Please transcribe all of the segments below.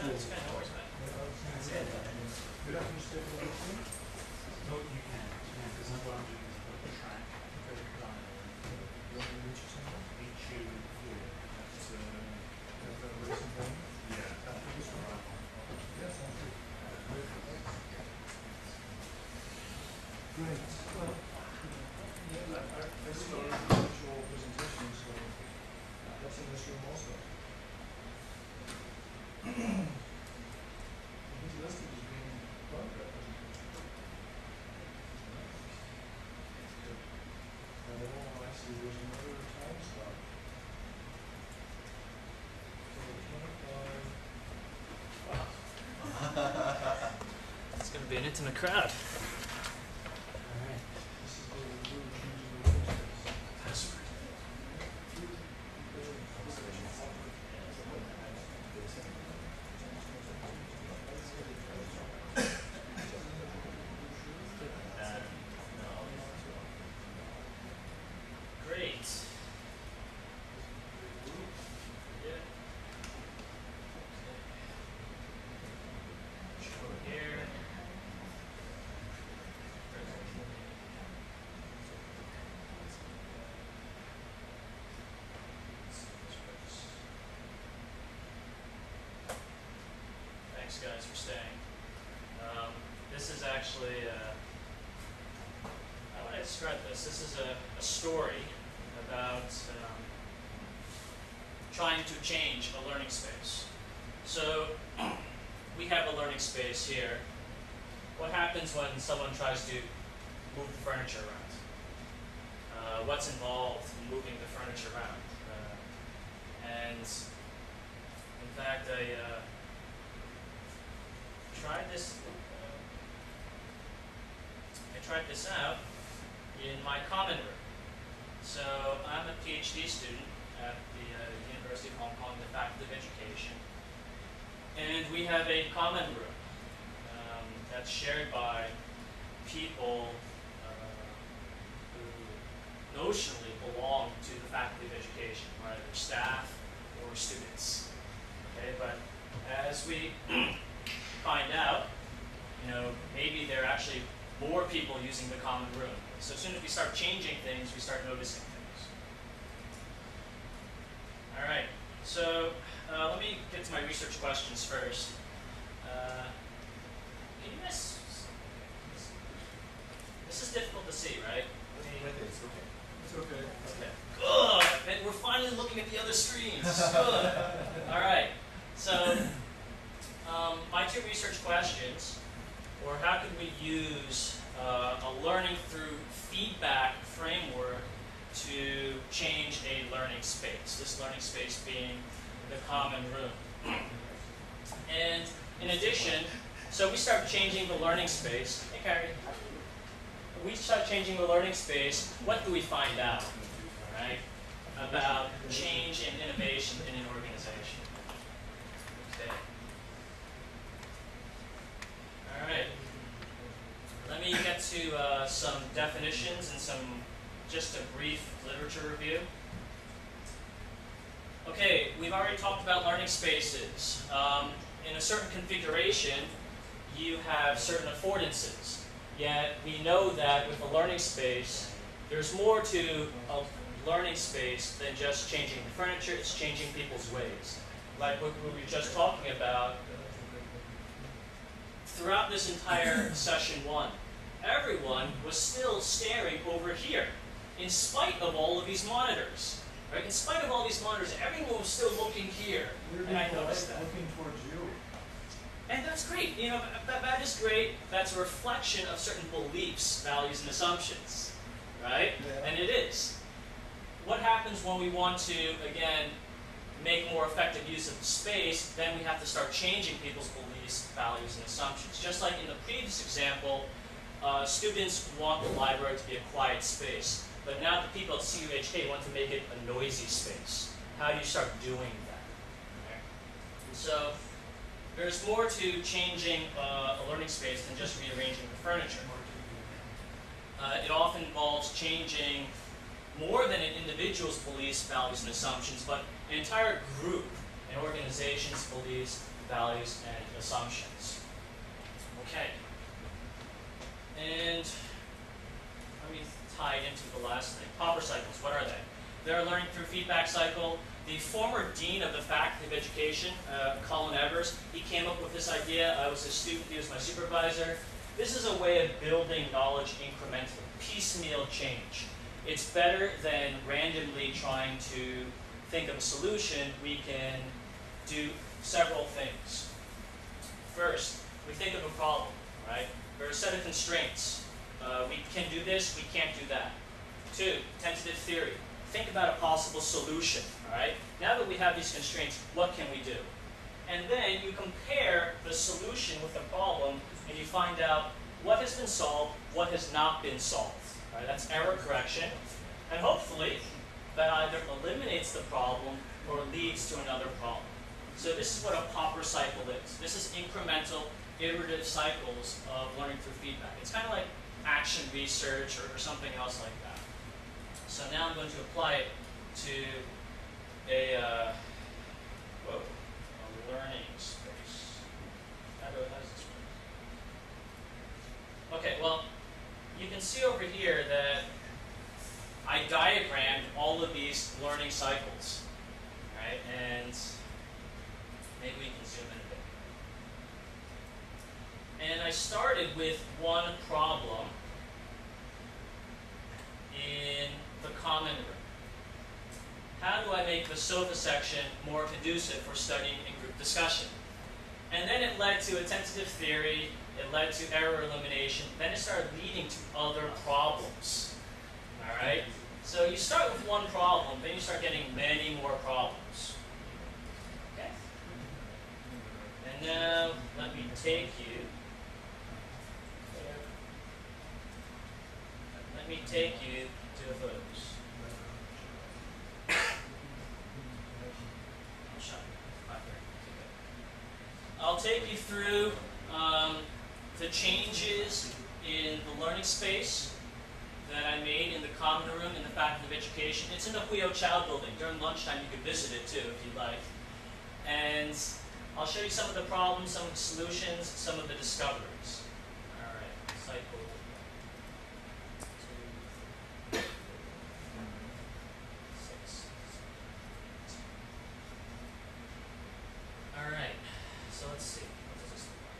That's kind of noise, man. That's it. Could I just take a look? No, you can. Because I'm what I'm doing is put the track. Okay, done. You want me to reach something? Reach you here. That's the reason for me? Yeah. That's the reason for me. Yes, sounds good. Great. Well, yeah, I started a virtual presentation, so that's in this room also. He's listed as being part of that presentation. Oh, I see. There's another time slot. So 25. It's going to be an intimate crowd. This is the rule changing the workspace. Password. Great. Yeah. Over here. Thanks, guys, for staying. This is actually, how would I describe this? This is a story about trying to change a learning space. So we have a learning space here. What happens when someone tries to move the furniture around? What's involved in moving the furniture around? And in fact, I tried this out in my common room. So I'm a PhD student at the University of Hong Kong, the Faculty of Education, and we have a common room that's shared by people who notionally belong to the Faculty of Education, whether staff or students. Okay, but as we find out, maybe there are actually more people using the common room. So as soon as we start changing things, we start noticing things. All right, so let me get to my research questions first. Can you guys, this is difficult to see, right? It's okay. It's okay. Okay. Good. And we're finally looking at the other screens. Good. All right. So my two research questions, or how could we use a learning through feedback framework to change a learning space, this learning space being the common room. And in addition, so we start changing the learning space. Hey, Carrie. We start changing the learning space. What do we find out, right, about change and innovation in an organization? Okay. All right. Let me get to some definitions and just a brief literature review. Okay, we've already talked about learning spaces. In a certain configuration, you have certain affordances. Yet we know that with a learning space, there's more to a learning space than just changing the furniture, it's changing people's ways. Like what we were just talking about, throughout this entire session 1, everyone was still staring over here, in spite of all of these monitors. Right? In spite of all these monitors, everyone was still looking here. And I noticed that. Looking towards you. And that's great. That is great. That's a reflection of certain beliefs, values, and assumptions. Right? Yeah. And it is. What happens when we want to, again, make more effective use of the space? Then we have to start changing people's beliefs, values, and assumptions. Just like in the previous example, students want the library to be a quiet space. But now the people at CUHK want to make it a noisy space. How do you start doing that? Okay. So there's more to changing a learning space than just rearranging the furniture. It often involves changing more than an individual's beliefs, values, and assumptions, but an entire group, an organization. realizations, beliefs, values, and assumptions. Okay. And let me tie it into the last thing. Popper cycles, what are they? They're a learning through feedback cycle. The former dean of the Faculty of Education, Colin Evers, he came up with this idea. I was a student, he was my supervisor. This is a way of building knowledge incrementally, piecemeal change. It's better than randomly trying to think of a solution. We can do several things. First, we think of a problem, right? There are a set of constraints. We can do this, we can't do that. 2, tentative theory. Think about a possible solution, all right? Now that we have these constraints, what can we do? And then you compare the solution with the problem, and you find out what has been solved, what has not been solved. Right? That's error correction. And hopefully, that either eliminates the problem or leads to another problem. So this is what a Popper cycle is. This is incremental, iterative cycles of learning through feedback. It's kind of like action research or something else like that. So now I'm going to apply it to a learning space. How does this work? Okay, well, you can see over here that I diagrammed all of these learning cycles, right? And maybe we can zoom in a bit. And I started with one problem in the common room. How do I make the sofa section more conducive for studying in group discussion? And then it led to a tentative theory, it led to error elimination, then it started leading to other problems. All right? So you start with one problem, then you start getting many more problems. Okay? And now let me take you. Let me take you to the photos. I'll take you through the changes in the learning space that I made in the common room in the Faculty of Education. It's in the Huio Chow building. During lunchtime, you could visit it too if you'd like. And I'll show you some of the problems, some of the solutions, some of the discoveries. All right, cycle 2, 3, 6. All right, so let's see. What does this look like?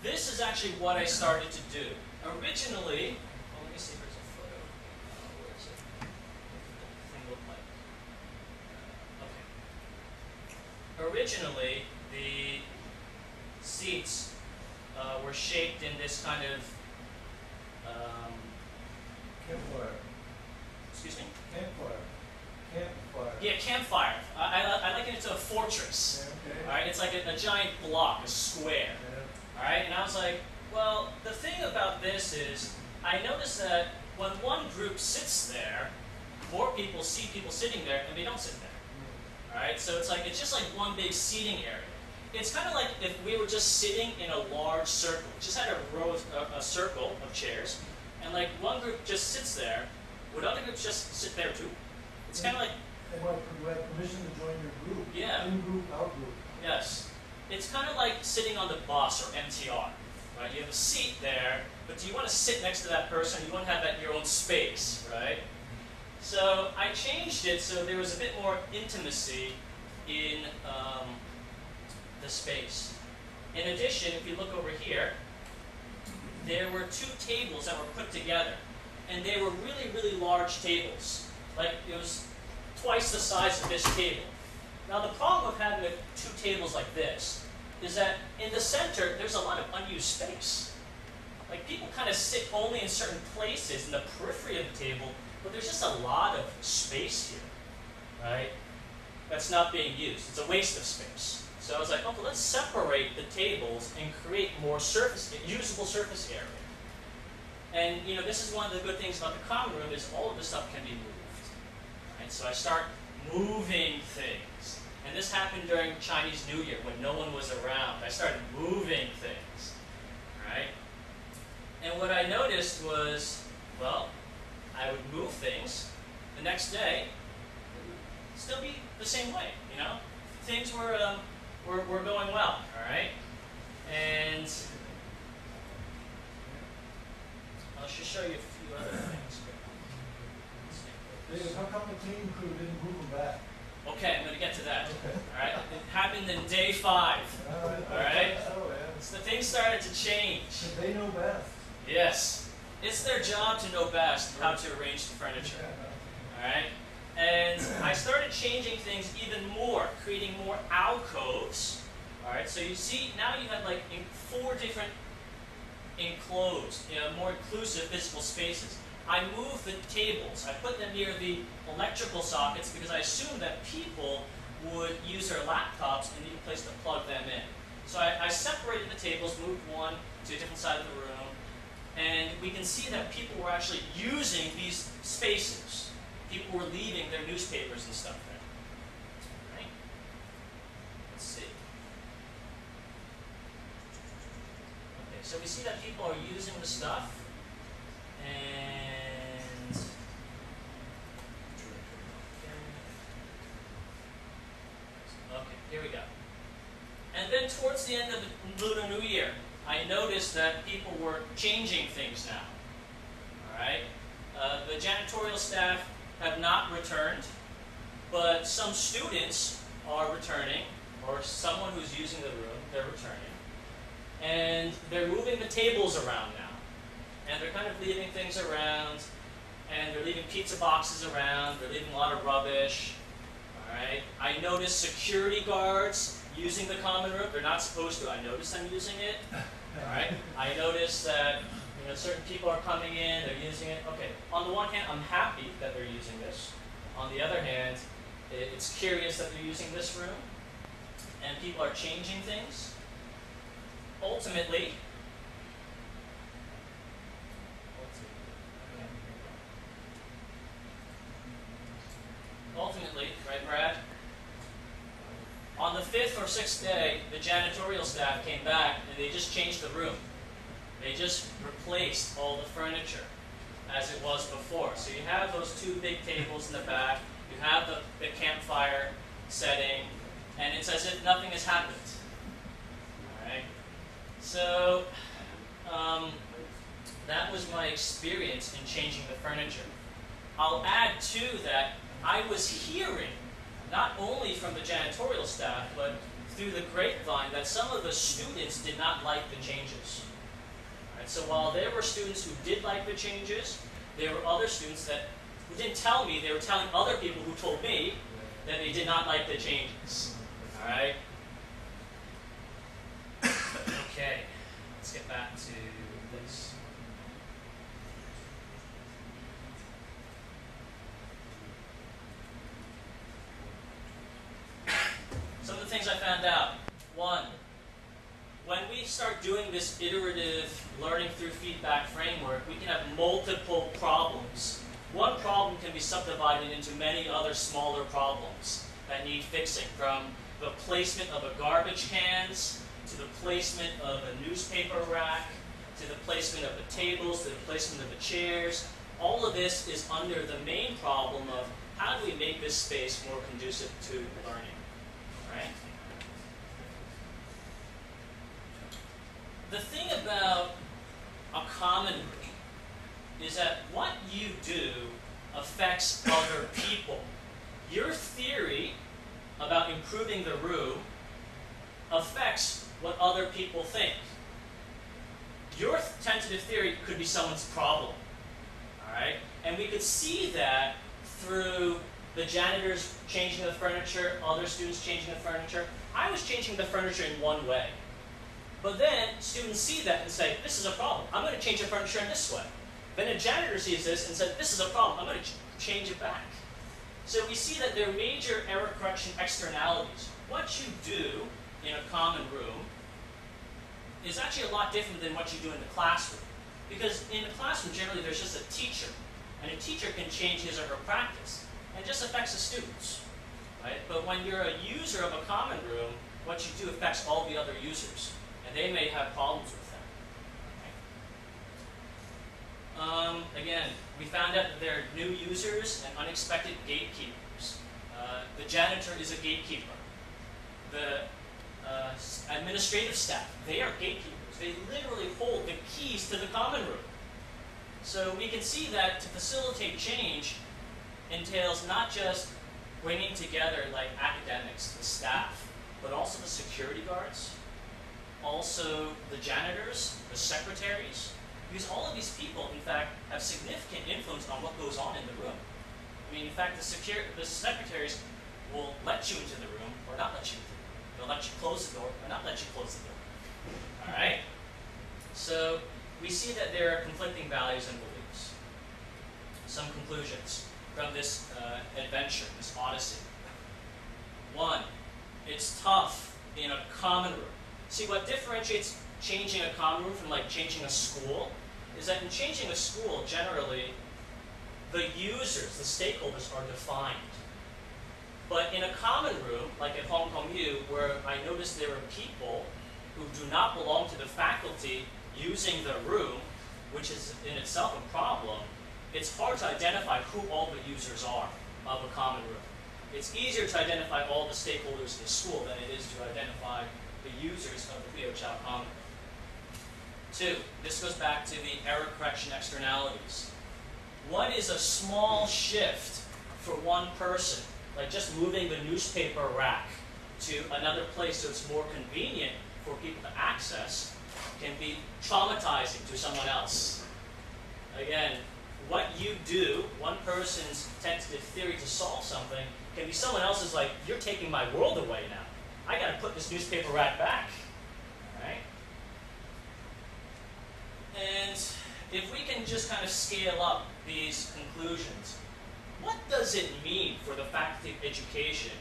This is actually what I started to do. Originally, well, let me see if there's a photo. Where is it? The thing look like? Okay. Originally, the seats were shaped in this kind of campfire. Excuse me? Campfire. Campfire. Yeah, campfire. I liken it to a fortress. Yeah, okay. All right, it's like a giant block, a square. Yeah. All right, and I was like, well, the thing about this is, I noticed that when one group sits there, more people see people sitting there, and they don't sit there. All right, so it's just like one big seating area. It's kind of like if we were just sitting in a large circle. We just had a circle of chairs, and like one group just sits there, would other groups just sit there too? It's kind of like, They want permission to join your group. Yeah. In group, out group. yes. It's kind of like sitting on the bus or MTR, right? You have a seat there, but do you want to sit next to that person? You want to have that your own space, right? So I changed it so there was a bit more intimacy in the space. In addition, if you look over here, there were 2 tables that were put together, and they were really, really large tables. Like it was twice the size of this table. Now the problem with having 2 tables like this is that in the center, there's a lot of unused space. Like people kind of sit only in certain places in the periphery of the table, but there's just a lot of space here, right? That's not being used. It's a waste of space. So I was like, okay, let's separate the tables and create more usable surface area. And you know, this is one of the good things about the common room is all of this stuff can be moved. Right? So I start moving things. And this happened during Chinese New Year when no one was around. I started moving things. noticed was, well, I would move things. The next day, it would still be the same way, you know? Things were going well, all right? And I'll just show you a few other things. David, how come the cleaning crew didn't move them back? Okay, I'm going to get to that. Okay. All right, it happened in day 5. All right. All right. Oh, yeah. So the things started to change. But they know best. Yes, it's their job to know best how to arrange the furniture. All right, and I started changing things even more, creating more alcoves. All right, so you see now you have like 4 different enclosed, more inclusive physical spaces. I moved the tables. I put them near the electrical sockets because I assumed that people would use their laptops and need a place to plug them in. So I separated the tables, moved one to a different side of the room, and we can see that people were actually using these spaces. People were leaving their newspapers and stuff there. Right? Let's see. Okay, so we see that people are using the stuff, and okay, here we go. And then towards the end of the Lunar New Year, I noticed that people were changing things now. All right, the janitorial staff have not returned, but some students are returning, or someone who's using the room, they're returning, and they're moving the tables around now, and they're kind of leaving things around, and they're leaving pizza boxes around, they're leaving a lot of rubbish. All right, I noticed security guards using the common room. They're not supposed to. I noticed them using it. All right. I noticed that certain people are coming in. They're using it. Okay. On the one hand, I'm happy that they're using this. On the other hand, it's curious that they're using this room, and people are changing things. Ultimately, right, Brad? On the 5th or 6th day, the janitorial staff came back and they just changed the room. They just replaced all the furniture as it was before. So you have those 2 big tables in the back, you have the campfire setting, and it's as if nothing has happened. Alright? So, that was my experience in changing the furniture. I'll add too that I was hearing, not only from the janitorial staff, but through the grapevine, that some of the students did not like the changes. Right, so while there were students who did like the changes, there were other students who didn't tell me, they were telling other people who told me that they did not like the changes. All right? Okay, let's get back to this. Some of the things I found out. 1, when we start doing this iterative learning through feedback framework, we can have multiple problems. One problem can be subdivided into many other smaller problems that need fixing, from the placement of a garbage cans, to the placement of a newspaper rack, to the placement of the tables, to the placement of the chairs. All of this is under the main problem of how do we make this space more conducive to learning. Right? The thing about a common room is that what you do affects other people. Your theory about improving the room affects what other people think. Your tentative theory could be someone's problem. All right? And we could see that through the janitors changing the furniture, other students changing the furniture. I was changing the furniture in one way. But then students see that and say, this is a problem. I'm going to change the furniture in this way. Then a janitor sees this and says, this is a problem. I'm going to change it back. So we see that there are major error correction externalities. What you do in a common room is actually a lot different than what you do in the classroom. Because in the classroom, generally, there's just a teacher. And a teacher can change his or her practice. And it just affects the students. Right? But when you're a user of a common room, what you do affects all the other users. And they may have problems with that. again, we found out that there are new users and unexpected gatekeepers. The janitor is a gatekeeper. The administrative staff, they are gatekeepers. They literally hold the keys to the common room. So we can see that to facilitate change entails not just bringing together like academics, the staff, but also the security guards, also the janitors, the secretaries, because all of these people, in fact, have significant influence on what goes on in the room. I mean, in fact, the secretaries will let you into the room or not let you into the room. They'll let you close the door or not let you close the door. All right? So we see that there are conflicting values and beliefs. Some conclusions from this adventure, this odyssey. One, it's tough in a common room. See, what differentiates changing a common room from like changing a school is that in changing a school, generally, the users, the stakeholders are defined. But in a common room, like at Hong Kong U, where I noticed there are people who do not belong to the faculty using the room, which is in itself a problem, it's hard to identify who all the users are of a common room. It's easier to identify all the stakeholders in the school than it is to identify the users of the Liu Chao Common. Two, this goes back to the error correction externalities. One is a small shift for one person, like just moving the newspaper rack to another place so it's more convenient for people to access, can be traumatizing to someone else. Again, what you do, one person's tentative theory to solve something, can be someone else's like, you're taking my world away now. I got to put this newspaper rack back. All right? And if we can just kind of scale up these conclusions, what does it mean for the faculty of education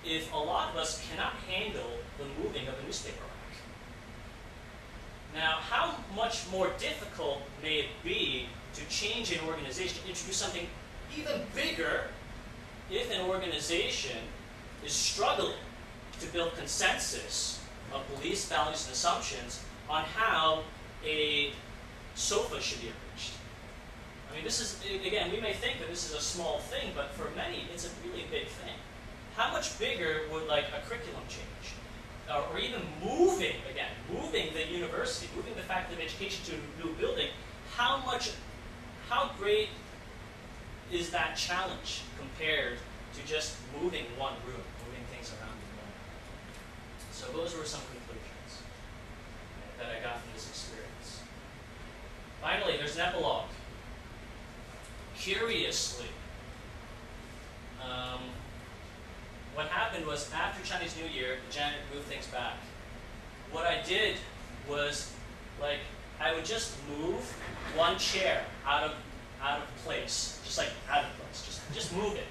if a lot of us cannot handle the moving of a newspaper rack? Now, how much more difficult may it be to change an organization, introduce something even bigger if an organization is struggling to build consensus of beliefs, values, and assumptions on how a sofa should be arranged? I mean, this is, again, we may think that this is a small thing, but for many, it's a really big thing. How much bigger would like a curriculum change? Or even moving the university, moving the faculty of education to a new building, how great is that challenge compared to just moving one room, moving things around the room? So those were some conclusions that I got from this experience. Finally, there's an epilogue. Curiously, what happened was after Chinese New Year, the janitor moved things back. What I did was, like, I would just move one chair out of place, just like out of place, just move it.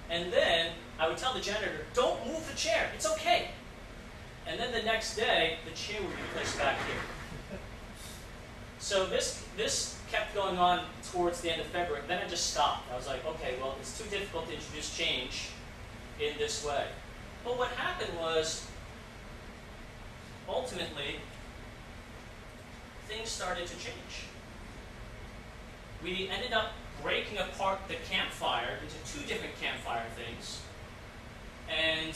And then I would tell the janitor, don't move the chair, it's okay. And then the next day, the chair would be placed back here. So this kept going on towards the end of February. Then I just stopped. I was like, okay, well, it's too difficult to introduce change in this way. But what happened was, ultimately, things started to change. We ended up breaking apart the campfire into two different campfire things. And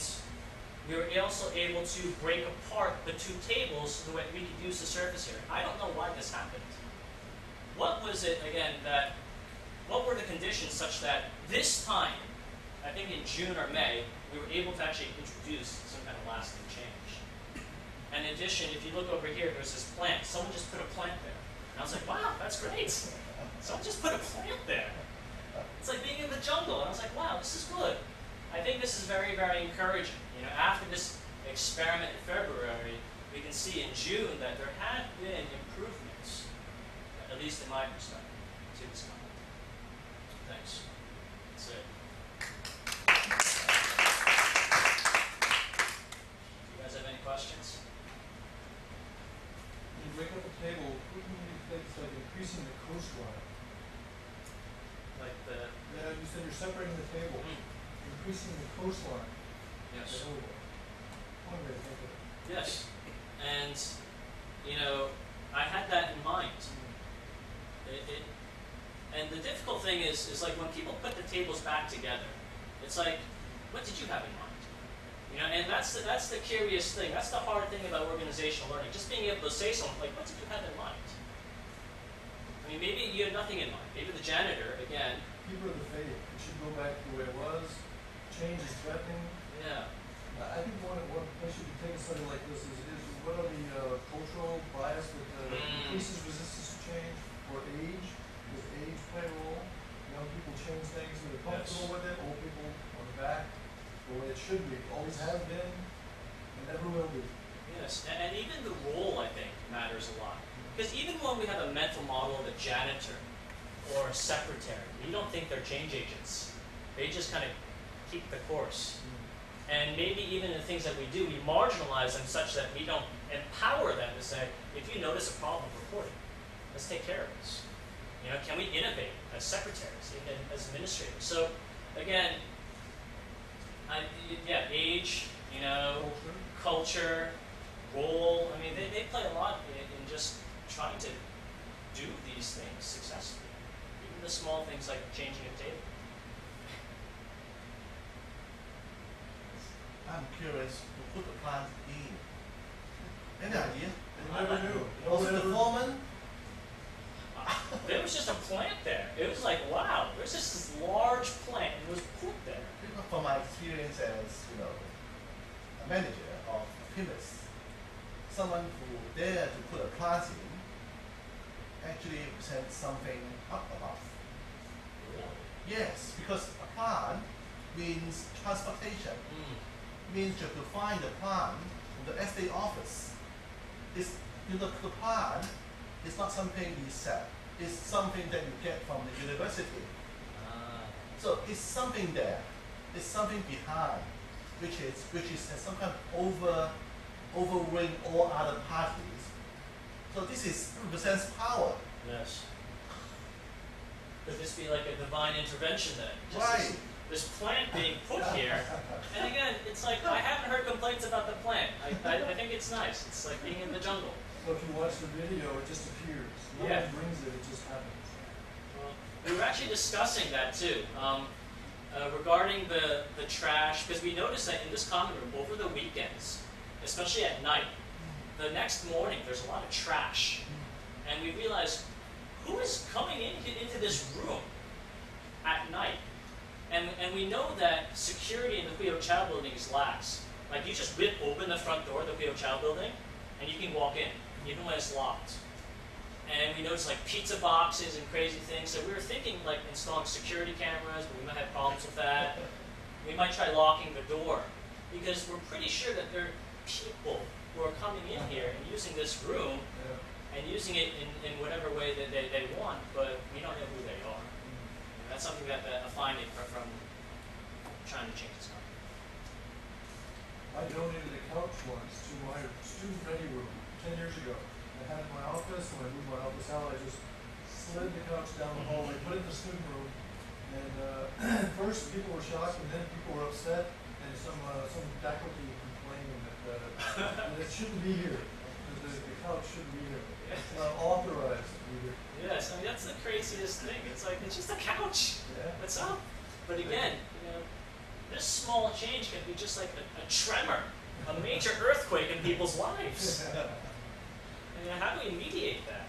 we were also able to break apart the two tables so that we could use the surface area. I don't know why this happened. What was it, again, what were the conditions such that this time, I think in June or May, we were able to actually introduce some kind of lasting change? And in addition, if you look over here, there's this plant. Someone just put a plant there. And I was like, wow, that's great. Someone just put a plant there. It's like being in the jungle. And I was like, wow, this is good. I think this is very, very encouraging. You know, after this experiment in February, we can see in June that there have been improvements, at least in my perspective, to this content. Thanks. That's it. Do you guys have any questions? When you break up a table, wouldn't you think it's like increasing the coastline? Like the... Yeah, you said you're separating the table. Increasing the coastline. Yes. One way to think of it. Yes. And, you know, I had that in mind. is like when people put the tables back together, it's like, what did you have in mind? You know, and that's the curious thing. That's the hard thing about organizational learning. Just being able to say something like, what did you have in mind? I mean, maybe you had nothing in mind. Maybe the janitor, again. Keeper of the faith. It should go back to the way it was. Change is threatening. Yeah. I think one place you can take a study like this is what are the cultural bias that increases resistance to change, or age? Does age play a role? Young people change things when they're comfortable with it. Old people on the back. The way it should be, always has been, and never will be. Yes, and even the role, I think, matters a lot. Because even when we have a mental model of a janitor or a secretary, you don't think they're change agents. They just kind of keep the course. And maybe even the things that we do, we marginalize them such that we don't empower them to say, if you notice a problem, report it. Let's take care of this. You know, can we innovate as secretaries, even as administrators? So, again, yeah, age, you know, culture, role. I mean, they play a lot in just trying to do these things successfully. Even the small things like changing a table. I'm curious to put the plant in. Any idea? I never knew. Was it the foreman? There was just a plant there. It was like, wow, there's just this large plant and it was put there. From my experience as, you know, a manager of a premise, someone who dared to put a plant in actually represents something up above. Yes, because a plant means transportation. Means you have to find the plant in the estate office. It's, you know, the plant is not something you sell. It's something that you get from the university. So it's something there. It's something behind, which is some kind of overweight all other parties. So this represents power. Yes. Could this be like a divine intervention then? Just Right. This plant being put here, and again, it's like I haven't heard complaints about the plant. I think it's nice. It's like being in the jungle. So if you watch the video, it just appears. No Yeah. one brings it, it just happens. Well, we were actually discussing that too, regarding the trash, because we noticed that in this common room over the weekends, especially at night, the next morning there's a lot of trash, and we realized who is coming into this room at night. And we know that security in the Hui Chow building is lax. Like you just rip open the front door of the Hui Chow building and you can walk in, even when it's locked. And we noticed like pizza boxes and crazy things. So we were thinking like installing security cameras, but we might have problems with that. We might try locking the door because we're pretty sure that there are people who are coming in here and using this room and using it in whatever way that they want, but we don't know who they are. That's something that a finding from trying to change this company. I donated a couch once to my student ready room 10 years ago. I had it in my office. When I moved my office out, I just slid the couch down the hallway, put it in the student room, and at first people were shocked, and then people were upset, and some faculty complaining that it shouldn't be here. The couch shouldn't be here. It's not authorized to be here. Yes, I mean that's the craziest thing. It's like it's just a couch. Yeah. What's up? But again, you know, this small change can be just like a tremor, a major earthquake in people's lives. And how do we mediate that?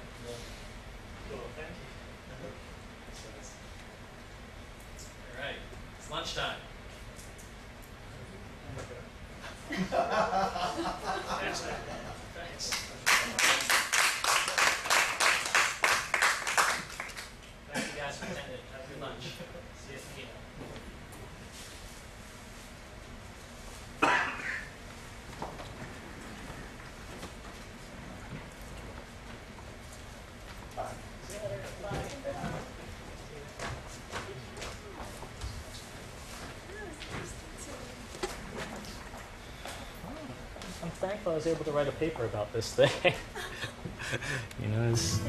Cool, thank you. All right, it's lunchtime. Thanks. Thank you guys for attending. Have a good lunch. See you at the keynote. See you later. Bye. I'm thankful I was able to write a paper about this thing. You know, it's